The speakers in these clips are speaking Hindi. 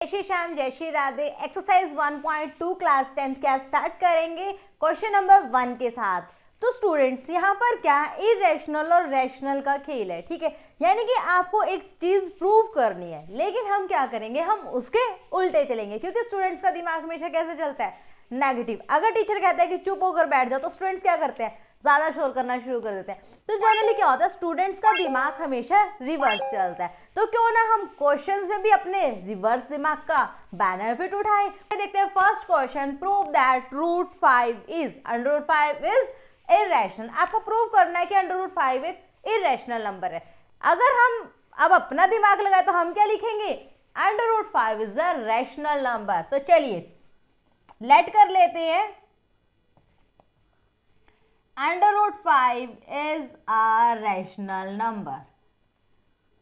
जय श्री श्याम, जय Shri Radhe. Exercise 1.2 class 10th का स्टार्ट करेंगे क्वेश्चन नंबर 1 के साथ। तो स्टूडेंट्स यहाँ पर क्या है, इरेशनल और रैशनल का खेल है, ठीक है। यानी कि आपको एक चीज प्रूव करनी है, लेकिन हम क्या करेंगे, हम उसके उल्टे चलेंगे, क्योंकि स्टूडेंट्स का दिमाग हमेशा कैसे चलता है, नेगेटिव। अगर टीचर कहता है कि चुप होकर बैठ जाओ, तो स्टूडेंट्स क्या करते हैं, ज्यादा शोर करना शुरू कर देते हैं। तो जनरली क्या होता है, स्टूडेंट्स का दिमाग हमेशा रिवर्स चलता है। तो क्यों ना हम क्वेश्चंस में भी अपने रिवर्स दिमाग का बेनिफिट उठाएं। देखते हैं first question, prove that root 5 is irrational. आपको प्रूव करना है कि √5 एक इरेशनल नंबर है। अगर हम अब अपना दिमाग लगाए तो हम क्या लिखेंगे, √5 इज अ रैशनल नंबर। तो चलिए लेट कर लेते हैं, √5 इज अ रैशनल नंबर।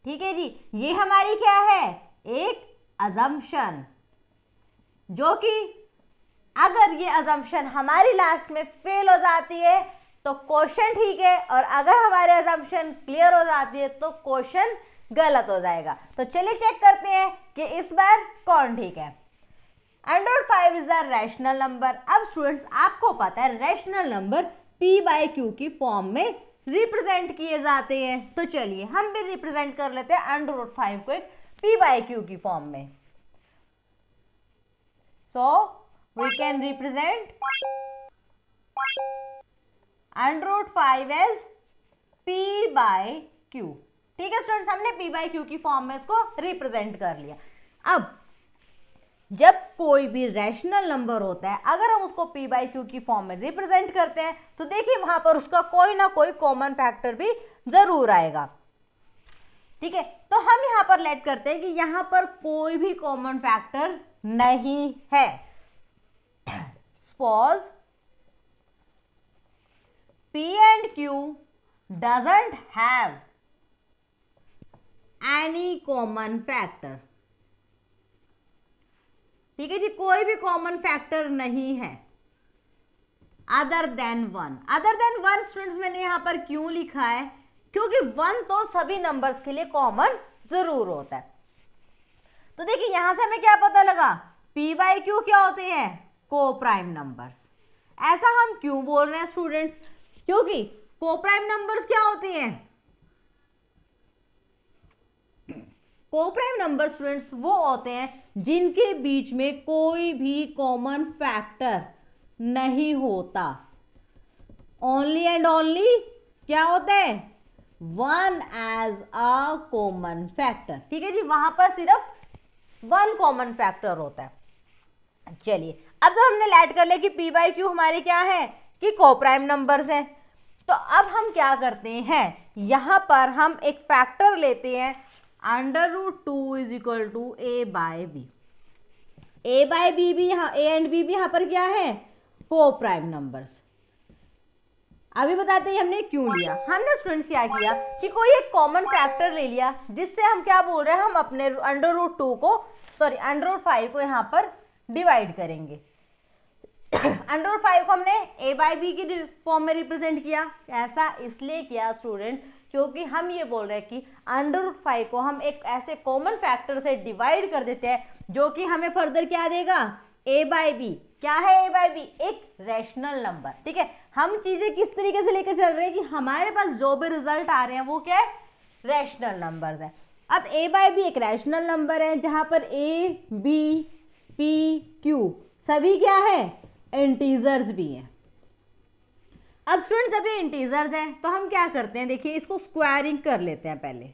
ठीक है जी, ये हमारी क्या है, एक अजम्पशन, जो कि अगर ये अजम्पशन हमारी लास्ट में फेल हो जाती है तो क्वेश्चन ठीक है, और अगर हमारे अजम्पशन क्लियर हो जाती है तो क्वेश्चन गलत हो जाएगा। तो चलिए चेक करते हैं कि इस बार कौन ठीक है। √5 इज अ रैशनल नंबर। अब स्टूडेंट्स आपको पता है रैशनल नंबर p/q की फॉर्म में रिप्रेजेंट किए जाते हैं। तो चलिए हम भी रिप्रेजेंट कर लेते हैं √5 को एक p/q की फॉर्म में। So we can represent √5 as p/q। ठीक है स्टूडेंट्स, हमने p/q की फॉर्म में इसको रिप्रेजेंट कर लिया। अब जब कोई भी रैशनल नंबर होता है, अगर हम उसको p/q की फॉर्म में रिप्रेजेंट करते हैं तो देखिए वहां पर उसका कोई ना कोई कॉमन फैक्टर भी जरूर आएगा। ठीक है, तो हम यहां पर लेट करते हैं कि यहां पर कोई भी कॉमन फैक्टर नहीं है। Suppose p and q doesn't have any common factor। ठीक है जी, कोई भी कॉमन फैक्टर नहीं है other than 1। Other than 1 students मैंने यहां पर क्यों लिखा है, क्योंकि 1 तो सभी नंबर्स के लिए कॉमन जरूर होता है। तो देखिए यहां से हमें क्या पता लगा, p/q क्या होते हैं, को प्राइम नंबर्स। ऐसा हम क्यों बोल रहे हैं स्टूडेंट्स, क्योंकि को प्राइम नंबर्स क्या होते हैं, को प्राइम नंबर स्टूडेंट्स वो होते हैं जिनके बीच में कोई भी कॉमन फैक्टर नहीं होता। ओनली एंड ओनली क्या होता है, 1 एज अ कॉमन फैक्टर। ठीक है जी, वहां पर सिर्फ 1 कॉमन फैक्टर होता है। चलिए अब जब हमने लेट कर लिया कि p/q हमारे क्या है, कि को प्राइम नंबर्स हैं, तो अब हम क्या करते हैं, यहां पर हम एक फैक्टर लेते हैं √2 is equal to a/b। a/b भी यहाँ, a एंड b भी यहाँ पर क्या है, को प्राइम नंबर्स। अभी बताते हैं हमने क्यों लिया। हमने स्टूडेंट्स क्या किया कि कोई एक कॉमन फैक्टर ले लिया, जिससे हम क्या बोल रहे हैं, हम अपने √2 को √5 को यहाँ पर डिवाइड करेंगे। √5 को हमने a/b की फॉर्म में रिप्रेजेंट किया। ऐसा इसलिए किया स्टूडेंट्स क्योंकि हम ये बोल रहे हैं कि √5 को हम एक ऐसे कॉमन फैक्टर से डिवाइड कर देते हैं जो कि हमें फर्दर क्या देगा, a/b। क्या है a/b, एक रैशनल नंबर। ठीक है, हम चीजें किस तरीके से लेकर चल रहे हैं कि हमारे पास जो भी रिजल्ट आ रहे हैं वो क्या है, रैशनल नंबर्स है। अब a/b एक रैशनल नंबर है जहां पर a, b, p, q सभी क्या है, इंटीजर्स भी हैं। अब स्टूडेंट्स जब ये इंटीजर्स हैं तो हम क्या करते हैं, देखिए इसको स्क्वायरिंग कर लेते हैं। पहले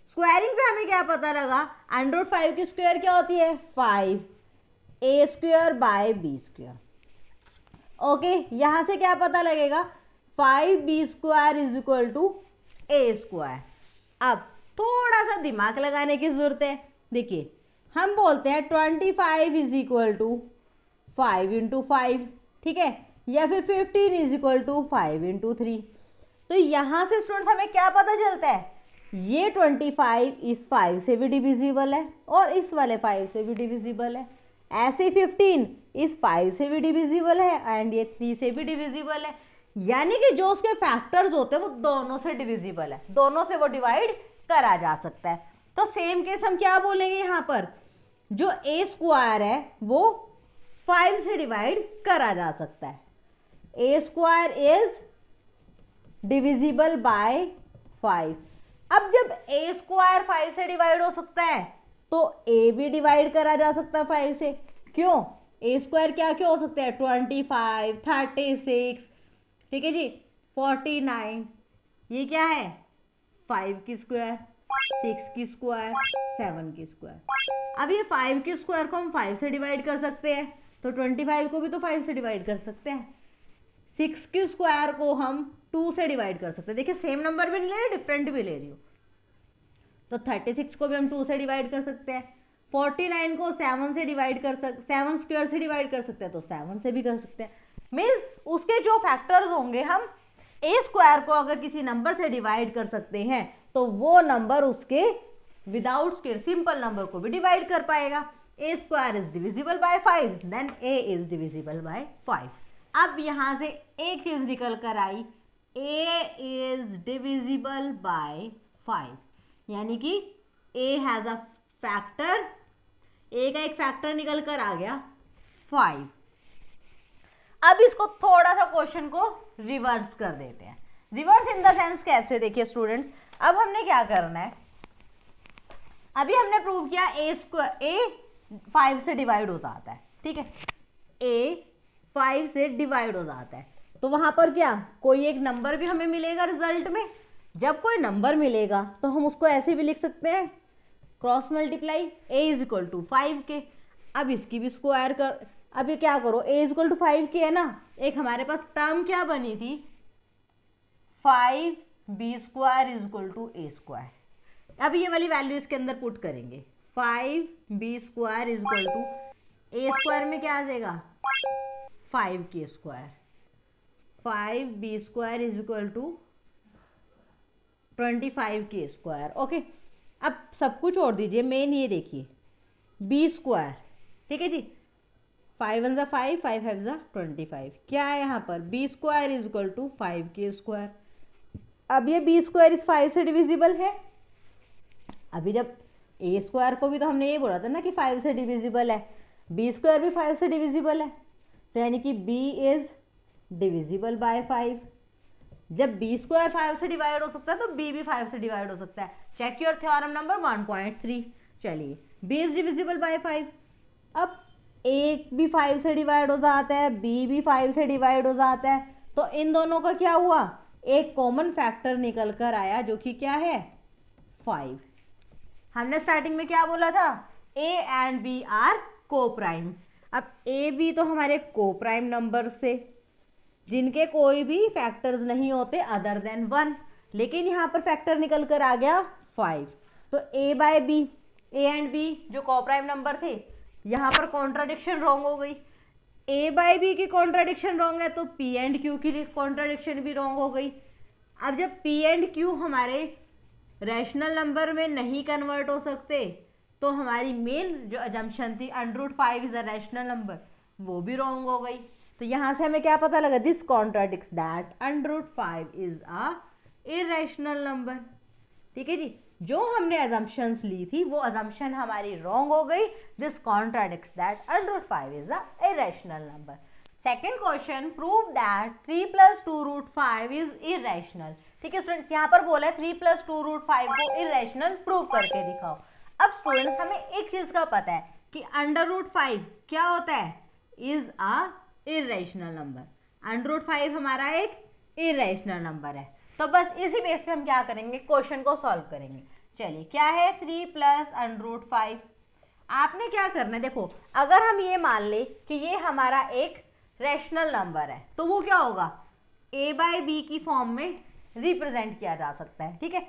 स्क्वायरिंग पे हमें क्या पता लगा, √5 की स्क्वायर क्या होती है, 5a² / b²। ओके, यहां से क्या पता लगेगा, 5b² is equal to a²। अब थोड़ा सा दिमाग लगाने की जरूरत है। देखिए हम बोलते हैं 25 इज इक्वल टू 5 × 5, ठीक है, या फिर 15 इज इक्वल टू 5 × 3। तो यहां से स्टूडेंट्स हमें क्या पता चलता है, ये 25 इस 5 से भी डिविजिबल है और इस वाले 5 से भी डिविजिबल है। ऐसे 15 इस 5 से भी डिविजिबल है एंड ये 3 से भी डिविजिबल है। यानी कि जो उसके फैक्टर्स होते हैं वो दोनों से डिविजिबल है, दोनों से वो डिवाइड करा जा सकता है। तो सेम केस हम क्या बोलेंगे यहाँ पर, जो ए स्क्वायर है वो 5 से डिवाइड करा जा सकता है। ए स्क्वायर इज डिविजिबल बाय 5। अब जब ए स्क्वायर 5 से डिवाइड हो सकता है तो ए भी डिवाइड करा जा सकता है 5 से। क्यों? ए स्क्वायर क्या क्या हो सकता है, 25, 36, ठीक है जी, 49, ये क्या है 5 की स्क्वायर, 6 की स्क्वायर, 7 की स्क्वायर। अब ये 5 की स्क्वायर को हम 5 से डिवाइड कर सकते हैं, तो 25 को भी तो 5 से डिवाइड कर सकते हैं। 6 की स्क्वायर को हम 2 से डिवाइड कर सकते हैं। देखिए सेम नंबर भी नहीं ले रही, डिफरेंट भी ले रही हो, तो 36 को भी हम 2 से डिवाइड कर सकते हैं। 49 को 7 से डिवाइड कर 7 स्क्वायर से डिवाइड कर सकते हैं, तो 7 से भी कर सकते हैं। मीन्स उसके जो फैक्टर्स होंगे, हम ए स्क्वायर को अगर किसी नंबर से डिवाइड कर सकते हैं तो वो नंबर उसके विदाउट स्क्वायर सिंपल नंबर को भी डिवाइड कर पाएगा। A square is divisible by 5, then A is divisible by 5। अब यहां से एक चीज निकल कर आई, ए इज डिविजिबल बाय 5, यानी कि ए हैज अ फैक्टर, ए का एक फैक्टर निकल कर आ गया 5। अब इसको थोड़ा सा क्वेश्चन को रिवर्स कर देते हैं। रिवर्स इन द सेंस कैसे, देखिए स्टूडेंट्स, अब हमने क्या करना है, अभी हमने प्रूव किया ए 5 से डिवाइड हो जाता है, ठीक है, ए 5 से डिवाइड हो जाता है, तो वहां पर क्या कोई एक नंबर भी हमें मिलेगा रिजल्ट में। जब कोई नंबर मिलेगा तो हम उसको ऐसे भी लिख सकते हैं, cross multiply A is equal to 5 के। अब इसकी भी स्क्वायर कर, अब ये क्या करो, ए इज इक्वल टू 5 की है ना, एक हमारे पास टर्म क्या बनी थी, 5b square is equal to A square. अब ये वाली वैल्यू इसके अंदर पुट करेंगे, 5b square is equal to A square में क्या आ जाएगा 5 के square, 5b square is equal to 25 के स्क्वायर। ओके, अब सब कुछ छोड़ दीजिए, मेन ये देखिए b स्क्वायर, ठीक है जी, 5 1 5, 5 5 25, क्या है यहाँ पर b square is equal to 5 के स्क्वायर। अब ये b स्क्वायर इस 5 से डिविजिबल है। अभी जब a स्क्वायर को भी तो हमने ये बोला था ना कि 5 से डिविजिबल है, b स्क्वायर भी 5 से डिविजिबल है, तो यानी कि b इज डिविजिबल बाय 5। जब b स्क्वायर 5 से डिवाइड हो सकता है तो b भी 5 से डिवाइड हो सकता है। Check your theorem number 1.3। चलिए b इज डिविजिबल बाय 5, अब a भी 5 से डिवाइड हो जाता है, b भी 5 से डिवाइड हो जाता है, तो इन दोनों का क्या हुआ, एक कॉमन फैक्टर निकल कर आया जो कि क्या है 5। हमने स्टार्टिंग में क्या बोला था, a एंड b आर को प्राइम। अब a b तो हमारे को प्राइम नंबर से जिनके कोई भी फैक्टर्स नहीं होते अदर देन 1, लेकिन यहाँ पर फैक्टर निकल कर आ गया 5, तो a by b, a and b जो को प्राइम नंबर थे, यहाँ पर कॉन्ट्राडिक्शन रॉन्ग हो गई। a बाय b की कॉन्ट्राडिक्शन रॉन्ग है तो p एंड q की कॉन्ट्राडिक्शन भी रॉन्ग हो गई। अब जब p एंड q हमारे रैशनल नंबर में नहीं कन्वर्ट हो सकते तो हमारी मेन जो अजम्पशन थी √5 इज अ रैशनल नंबर, वो भी रॉन्ग हो गई। तो यहाँ से हमें क्या पता लगा, this contradicts that √5 is a irrational number. ठीक है जी, जो हमने अजम्पशंस ली थी वो अजम्पशन हमारी रॉन्ग हो गई। This contradicts that √5 is a irrational number. Second question, prove that 3 + 2√5 is irrational. ठीक है स्टूडेंट्स, यहाँ पर बोला है 3 + 2√5 को इरेशनल प्रूव करके दिखाओ। अब स्टूडेंट्स हमें एक चीज का पता है कि √5 क्या होता है, इज अ इरेशनल नंबर। √5 हमारा एक इरेशनल नंबर है, तो बस इसी बेस पे हम क्या करेंगे, क्वेश्चन को सॉल्व करेंगे। चलिए क्या है 3 + √5। आपने क्या करना है, देखो अगर हम ये मान ले कि ये हमारा एक रैशनल नंबर है तो वो क्या होगा, a बाय b की फॉर्म में रिप्रेजेंट किया जा सकता है। ठीक है,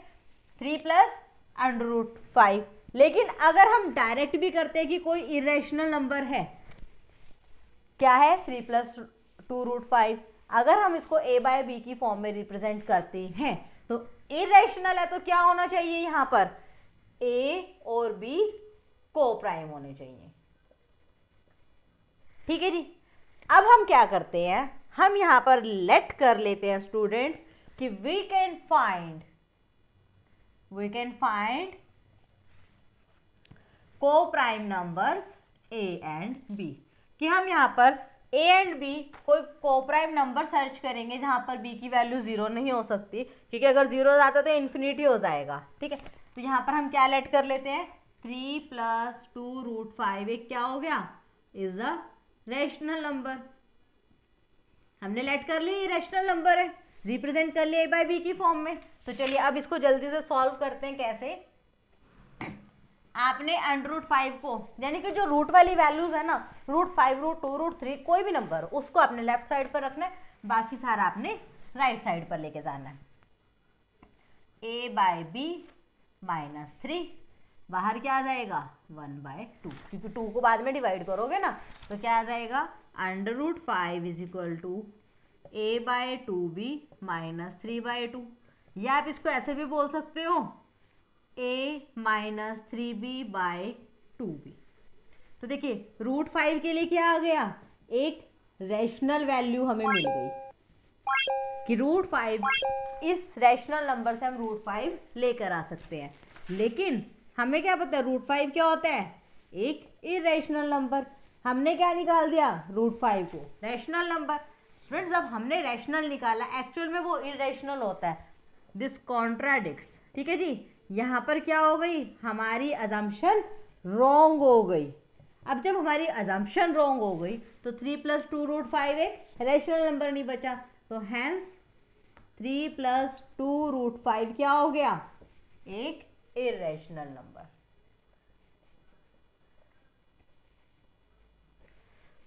3 + √5। लेकिन अगर हम डायरेक्ट भी करते हैं कि कोई इरेशनल नंबर है, क्या है 3 + 2√5, अगर हम इसको a बाय b की फॉर्म में रिप्रेजेंट करते हैं तो इरेशनल है तो क्या होना चाहिए, यहाँ पर a और b को प्राइम होने चाहिए। ठीक है जी, अब हम क्या करते हैं, हम यहां पर लेट कर लेते हैं स्टूडेंट्स कि we can find coprime numbers A and B, कि हम यहाँ पर ए एंड बी कोई को प्राइम नंबर सर्च करेंगे जहाँ पर बी की वैल्यू जीरो नहीं हो सकती, क्योंकि अगर जीरो हो जाता तो इन्फिनिटी हो जाएगा, ठीक है। तो यहाँ पर हम क्या लेट कर लेते हैं, 3 + 2√5 एक क्या हो गया, इज अ रैशनल नंबर। हमने लेट कर लिया ये रैशनल नंबर है, रिप्रेजेंट कर लिया ए बाय बी की फॉर्म में। तो चलिए अब इसको जल्दी से सॉल्व करते हैं। कैसे, आपने √5 को, यानी कि जो रूट वाली वैल्यूज है ना, √5, √2, √3 कोई भी नंबर उसको आपने लेफ्ट साइड पर रखना है, बाकी सारा आपने राइट साइड पर लेके जाना है। a बाय बी -3, बाहर क्या आ जाएगा 1/2, क्योंकि 2 को बाद में डिवाइड करोगे ना, तो क्या आ जाएगा √5 = a/2b -3/2, या आप इसको ऐसे भी बोल सकते हो a -3b/2b। तो देखिए √5 के लिए क्या आ गया, एक रैशनल वैल्यू हमें मिल गई कि √5, इस रैशनल नंबर से हम √5 लेकर आ सकते हैं। लेकिन हमें क्या पता है √5 क्या होता है, एक इरेशनल नंबर। हमने क्या निकाल दिया, √5 को रैशनल नंबर। स्टूडेंट्स जब हमने रैशनल निकाला, एक्चुअल में वो इरेशनल होता है, दिस कॉन्ट्राडिक्ट्स, ठीक है जी। यहाँ पर क्या हो गई, हमारी अजम्पशन रॉन्ग हो गई। अब जब हमारी अजम्पशन रॉन्ग हो गई तो 3 + 2√5 एक रैशनल नंबर नहीं बचा, तो हैंस 3 + 2√5 क्या हो गया, एक इरेशनल नंबर।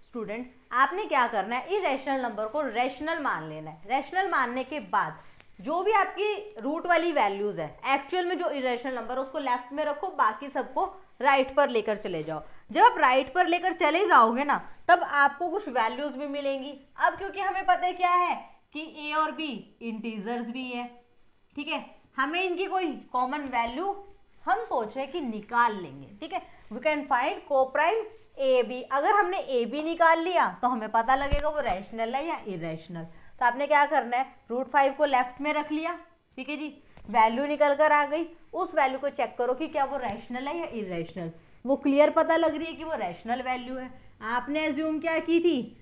स्टूडेंट्स आपने क्या करना है, इरेशनल नंबर को रैशनल मान लेना है। रैशनल मानने के बाद जो भी आपकी रूट वाली वैल्यूज है, एक्चुअल में जो इरेशनल नंबर है उसको लेफ्ट में रखो, बाकी सबको राइट पर लेकर चले जाओ। जब आप राइट पर लेकर चले जाओगे ना, तब आपको कुछ वैल्यूज भी मिलेंगी। अब क्योंकि हमें पता है क्या है कि ए और बी इंटीजर्स भी है, ठीक है, हमें इनकी कोई कॉमन वैल्यू हम सोच रहे हैं कि निकाल लेंगे, ठीक है। वी कैन फाइंड को प्राइम ए बी। अगर हमने ए बी निकाल लिया तो हमें पता लगेगा वो रैशनल है या इरेशनल। तो आपने क्या करना है, √5 को लेफ्ट में रख लिया, ठीक है जी, वैल्यू निकल कर आ गई, उस वैल्यू को चेक करो कि क्या वो रैशनल है या इरेशनल। वो क्लियर पता लग रही है कि वो रैशनल वैल्यू है। आपने एज्यूम क्या की थी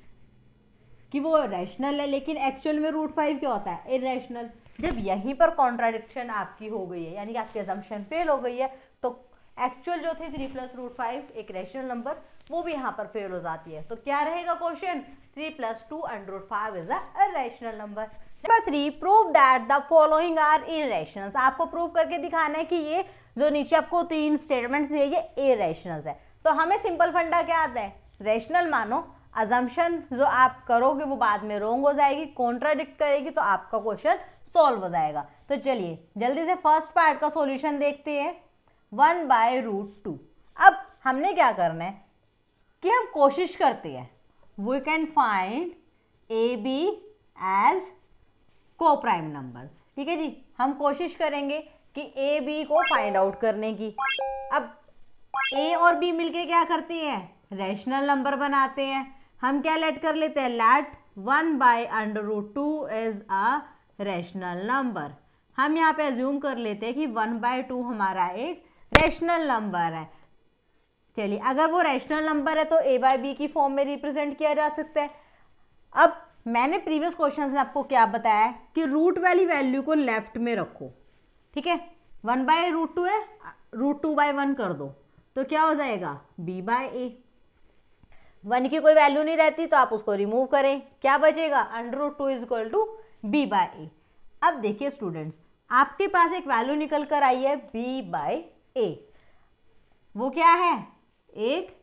कि वो रैशनल है, लेकिन एक्चुअल में √5 क्या होता है, इरेशनल। जब यहीं पर कॉन्ट्राडिक्शन आपकी हो गई है, यानी कि आपकी अजम्पशन फेल हो गई है, तो एक्चुअल जो थी 3 + √5 एक रैशनल नंबर, वो भी यहाँ पर फेल हो जाती है। तो क्या रहेगा question, 3 + 2 √5 is a rational number. Number 3, prove that the following are irrationals. आपको प्रूव करके दिखाना है कि ये जो नीचे आपको 3 स्टेटमेंट्स दिए ये इरेशनल्स है। तो हमें सिंपल फंडा क्या आता है, रैशनल मानो, अजम्पशन जो आप करोगे वो बाद में रोंग हो जाएगी, कॉन्ट्राडिक्ट करेगी, तो आपका क्वेश्चन सॉल्व हो जाएगा। तो चलिए जल्दी से फर्स्ट पार्ट का सॉल्यूशन देखते हैं, 1/√2। अब हमने क्या करना है कि हम कोशिश करते हैं, we can find A B as coprime numbers, ठीक है जी। हम कोशिश करेंगे कि ए बी को फाइंड आउट करने की। अब ए और बी मिलके क्या करते हैं, रैशनल नंबर बनाते हैं। हम क्या लेट कर लेते हैं, let 1/√2 is a rational number. हम यहाँ पे अज्यूम कर लेते हैं कि 1/2 हमारा एक रैशनल नंबर है। चलिए अगर वो रैशनल नंबर है तो ए बाय बी की फॉर्म में रिप्रेजेंट किया जा सकता है। अब मैंने प्रीवियस क्वेश्चन में आपको क्या बताया है कि रूट वाली वैल्यू को लेफ्ट में रखो, ठीक है। 1/√2 है, √2/1 कर दो, तो क्या हो जाएगा b/a। 1 की कोई वैल्यू नहीं रहती तो आप उसको रिमूव करें, क्या बचेगा, √2 = b/a। अब देखिए स्टूडेंट्स, आपके पास एक वैल्यू निकल कर आई है b/a, वो क्या है, एक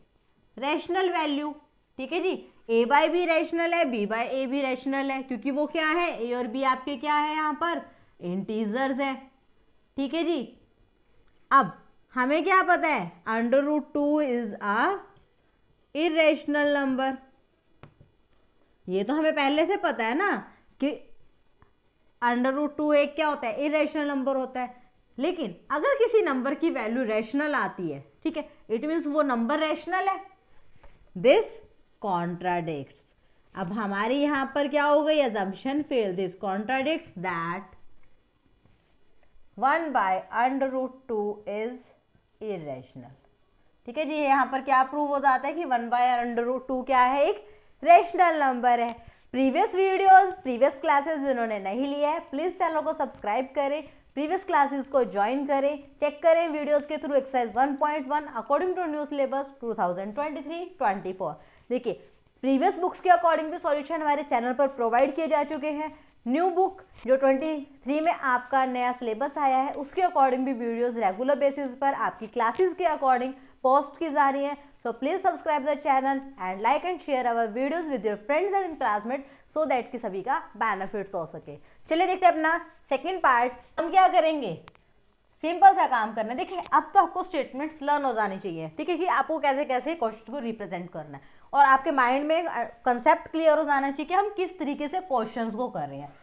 रैशनल वैल्यू, ठीक है जी। a/b भी रैशनल है, b/a भी रैशनल है, क्योंकि वो क्या है, a और b आपके क्या है, यहाँ पर इंटीजर्स है, ठीक है जी। अब हमें क्या पता है, √2 इज अ इरेशनल नंबर। ये तो हमें पहले से पता है ना कि √2 एक क्या होता है, इरेशनल नंबर होता है। लेकिन अगर किसी नंबर की वैल्यू रैशनल आती है, ठीक है, इट मीन्स वो नंबर रैशनल है, दिस कॉन्ट्राडिक्ट्स। अब हमारी यहां पर क्या हो गई, assumption fail, this contradicts that 1/√2 is irrational. ठीक है जी, यहाँ पर क्या प्रूव हो जाता है कि 1/√2 क्या है, एक रेशनल नंबर है। प्रीवियस वीडियोस, प्रीवियस क्लासेस जिन्होंने नहीं लिया है प्लीज चैनल को सब्सक्राइब करें, प्रीवियस क्लासेस को ज्वाइन करें, चेक करें वीडियोस के through exercise 1.1 according to new syllabus 2023-24। देखिए प्रीवियस बुक्स के अकॉर्डिंग भी सॉल्यूशन हमारे चैनल पर प्रोवाइड किए जा चुके हैं। न्यू बुक जो 23 में आपका नया सिलेबस आया है उसके अकॉर्डिंग भी वीडियोस रेगुलर बेसिस पर आपकी क्लासेस के अकॉर्डिंग पोस्ट की जा रही है। So please subscribe the channel and like and share our videos with your friends and classmate so that कि सभी का बेनिफिट्स हो सके। चलिए देखते हैं अपना सेकेंड पार्ट। हम क्या करेंगे, सिंपल सा काम करना है। देखिए अब तो आपको स्टेटमेंट्स लर्न हो जानी चाहिए, ठीक है, कि आपको कैसे कैसे क्वेश्चन को रिप्रेजेंट करना है और आपके माइंड में कंसेप्ट क्लियर हो जाना चाहिए कि हम किस तरीके से क्वेश्चंस को कर रहे हैं।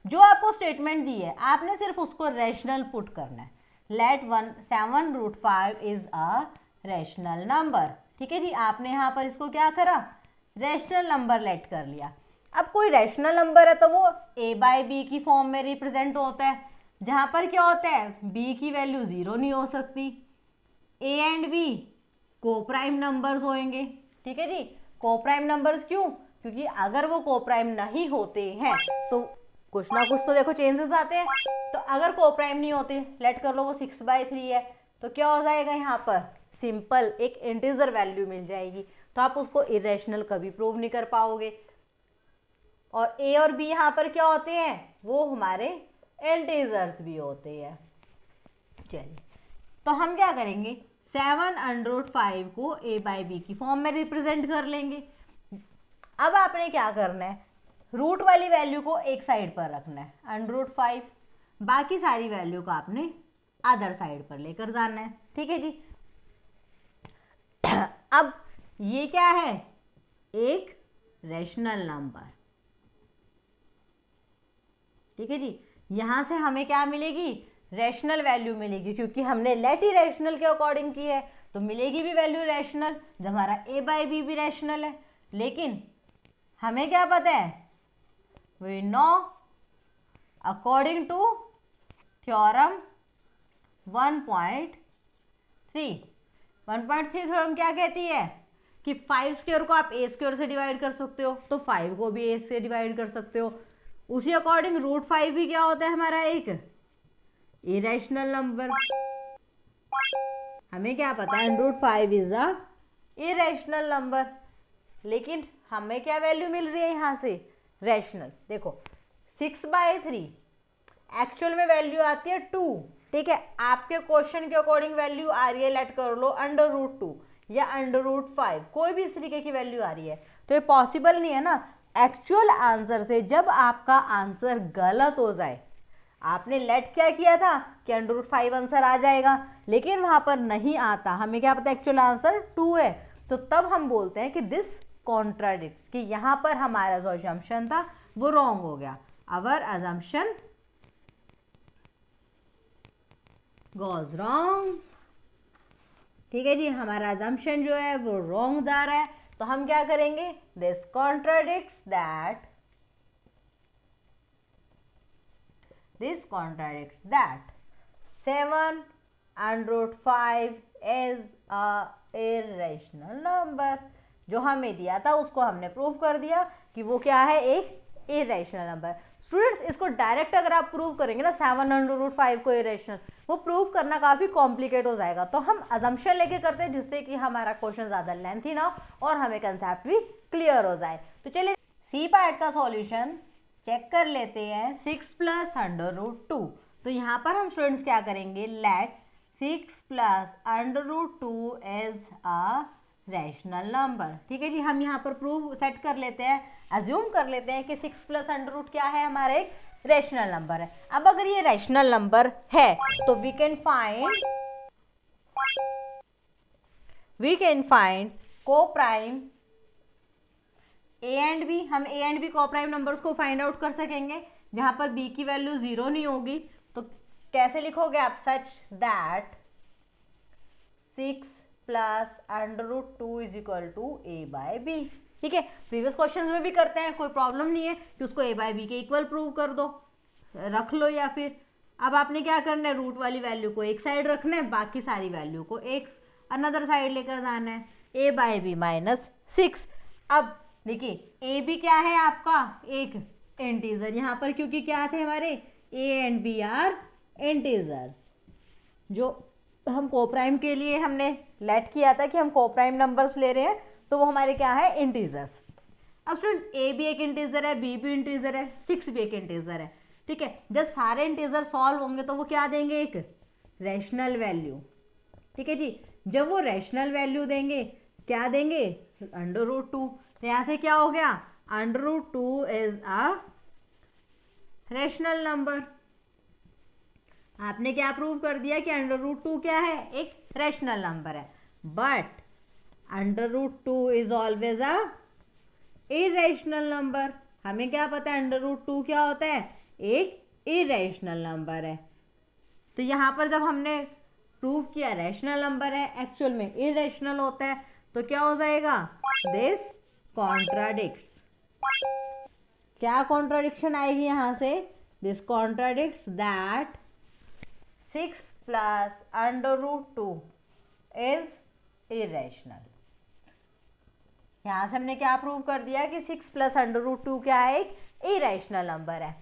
जो आपको स्टेटमेंट दी है आपने सिर्फ उसको रैशनल पुट करना है। Let 7√5 is a rational number, ठीक है जी, आपने यहाँ पर इसको क्या करा, रैशनल नंबर लेट कर लिया। अब कोई रैशनल नंबर है तो वो a/b की फॉर्म में रिप्रेजेंट होता है, जहां पर क्या होता है b की वैल्यू 0 नहीं हो सकती। a एंड b को प्राइम नंबर्स होंगे, ठीक है जी। को प्राइम नंबर्स क्यों, क्योंकि अगर वो को प्राइम नहीं होते हैं तो कुछ ना कुछ तो देखो चेंजेस आते हैं। तो अगर को प्राइम नहीं होते, लेट कर लो वो 6/3 है, तो क्या हो जाएगा, यहाँ पर सिंपल एक इंटीजर वैल्यू मिल जाएगी, तो आप उसको इरेशनल कभी प्रूव नहीं कर पाओगे। और a और b यहाँ पर क्या होते हैं, वो हमारे इंटीजर्स भी होते हैं। चलिए तो हम क्या करेंगे, 7√5 को a/b की फॉर्म में रिप्रेजेंट कर लेंगे। अब आपने क्या करना है, रूट वाली वैल्यू को एक साइड पर रखना है, √5, बाकी सारी वैल्यू को आपने अदर साइड पर लेकर जाना है, ठीक है जी। अब ये क्या है, एक रैशनल नंबर, ठीक है जी। यहां से हमें क्या मिलेगी, रैशनल वैल्यू मिलेगी, क्योंकि हमने लेट ही रैशनल के अकॉर्डिंग की है तो मिलेगी भी वैल्यू रैशनल, जब हमारा a/b भी रैशनल है। लेकिन हमें क्या पता है, we know according to theorem 1.3 theorem क्या कहती है कि 5 स्क्वायर को आप a स्क्वायर से डिवाइड कर सकते हो, तो 5 को भी a से डिवाइड कर सकते हो। उसी अकॉर्डिंग √5 भी क्या होता है हमारा, एक इरेशनल नंबर। हमें क्या पता है, √5 इज अ इरेशनल नंबर, लेकिन हमें क्या वैल्यू मिल रही है यहाँ से, रैशनल। देखो 6/3 एक्चुअल में वैल्यू आती है 2, ठीक है, आपके क्वेश्चन के अकॉर्डिंग वैल्यू आ रही है, लेट कर लो √2 या √5, कोई भी इस तरीके की वैल्यू आ रही है, तो ये पॉसिबल नहीं है ना एक्चुअल आंसर से। जब आपका आंसर गलत हो जाए, आपने लेट क्या किया था कि √5 आंसर आ जाएगा, लेकिन वहां पर नहीं आता, हमें क्या पता एक्चुअल आंसर 2 है, तो तब हम बोलते हैं कि दिस कॉन्ट्राडिक्ट्स, कि यहां पर हमारा जो असम्पशन था वो रॉन्ग हो गया, आवर असम्पशन गोज रॉन्ग, ठीक है जी, हमारा असम्पशन जो है वो रॉन्ग जा रहा है। तो हम क्या करेंगे, this contradicts that 7√5 is a irrational number। जो हमें दिया था उसको हमने प्रूव कर दिया कि वो क्या है, एक इरेशनल नंबर। स्टूडेंट्स इसको डायरेक्ट अगर आप प्रूव करेंगे ना 7√5 को इरेशनल, वो प्रूव करना काफी कॉम्प्लिकेट हो जाएगा, तो हम अजम्पशन लेके करते हैं जिससे कि हमारा क्वेश्चन ज्यादा लेंथी ना हो और हमें कंसेप्ट भी क्लियर हो जाए। तो चलिए सी पार्ट का सॉल्यूशन चेक कर लेते हैं। 6 + √2, तो यहाँ पर हम स्टूडेंट्स क्या करेंगे, let 6 + √2 is a rational number, ठीक है जी। हम यहाँ पर प्रूफ सेट कर लेते हैं, अज्यूम कर लेते हैं कि 6 + √2 क्या है, हमारा एक रैशनल नंबर है। अब अगर ये रैशनल नंबर है तो वी कैन फाइंड को प्राइम a एंड b। हम a एंड b को प्राइम नंबर्स को फाइंड आउट कर सकेंगे, जहां पर b की वैल्यू 0 नहीं होगी, तो कैसे लिखोगे आप, such that 6 + √2 is equal to a/b, ठीक है। प्रीवियस क्वेश्चंस में भी करते हैं, कोई प्रॉब्लम नहीं है कि उसको a/b के इक्वल प्रूव कर दो, रख लो, या फिर अब आपने क्या करना है, रूट वाली वैल्यू को एक साइड रखना है, बाकी सारी वैल्यू को एक अनदर साइड लेकर जाना है, ए बाई बी माइनस 6। अब देखिए ए बी क्या है आपका एक इंटीजर यहाँ पर, क्योंकि क्या थे हमारे A and B are integers. जो हम कोप्राइम के लिए हमने लेट किया था कि हम कोप्राइम नंबर्स ले रहे हैं, तो वो हमारे क्या है इंटीजर्स। अब स्टूडेंट्स ए भी एक इंटीजर है, बी भी इंटीजर है, 6 भी एक इंटीजर है, ठीक है। जब सारे इंटीजर सॉल्व होंगे तो वो क्या देंगे, एक रैशनल वैल्यू, ठीक है जी। जब वो रैशनल वैल्यू देंगे, क्या देंगे, √2। तो यहाँ से क्या हो गया, √2 इज अ रैशनल नंबर। आपने क्या प्रूव कर दिया कि √2 क्या है, एक रैशनल नंबर है। But √2 is always a irrational number. हमें क्या पता है √2 क्या होता है, एक इरेशनल नंबर है। तो यहाँ पर जब हमने प्रूव किया रैशनल नंबर है, एक्चुअल में इरेशनल होता है, तो क्या हो जाएगा, दिस कॉन्ट्राडिक्ट्स। क्या कॉन्ट्राडिक्शन आएगी यहाँ से, this contradicts that 6 plus √2 is irrational. यहाँ से हमने क्या प्रूव कर दिया कि 6 प्लस √2 क्या है, एक इरेशनल नंबर है।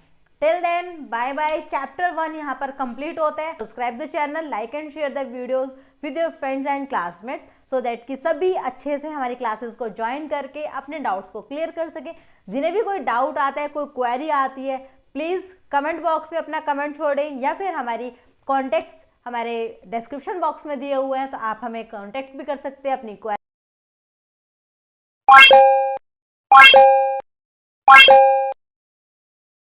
Till then bye bye. Chapter 1 यहाँ पर कंप्लीट होता है। Subscribe the channel, like and share the videos with your friends and classmates so that कि सभी अच्छे से हमारी क्लासेस को ज्वाइन करके अपने डाउट्स को क्लियर कर सके। जिन्हें भी कोई डाउट आता है, कोई क्वेरी आती है, प्लीज़ कमेंट बॉक्स में अपना कमेंट छोड़ें, या फिर हमारी कॉन्टेक्ट्स हमारे डिस्क्रिप्शन बॉक्स में दिए हुए हैं, तो आप हमें कॉन्टेक्ट भी कर सकते हैं अपनी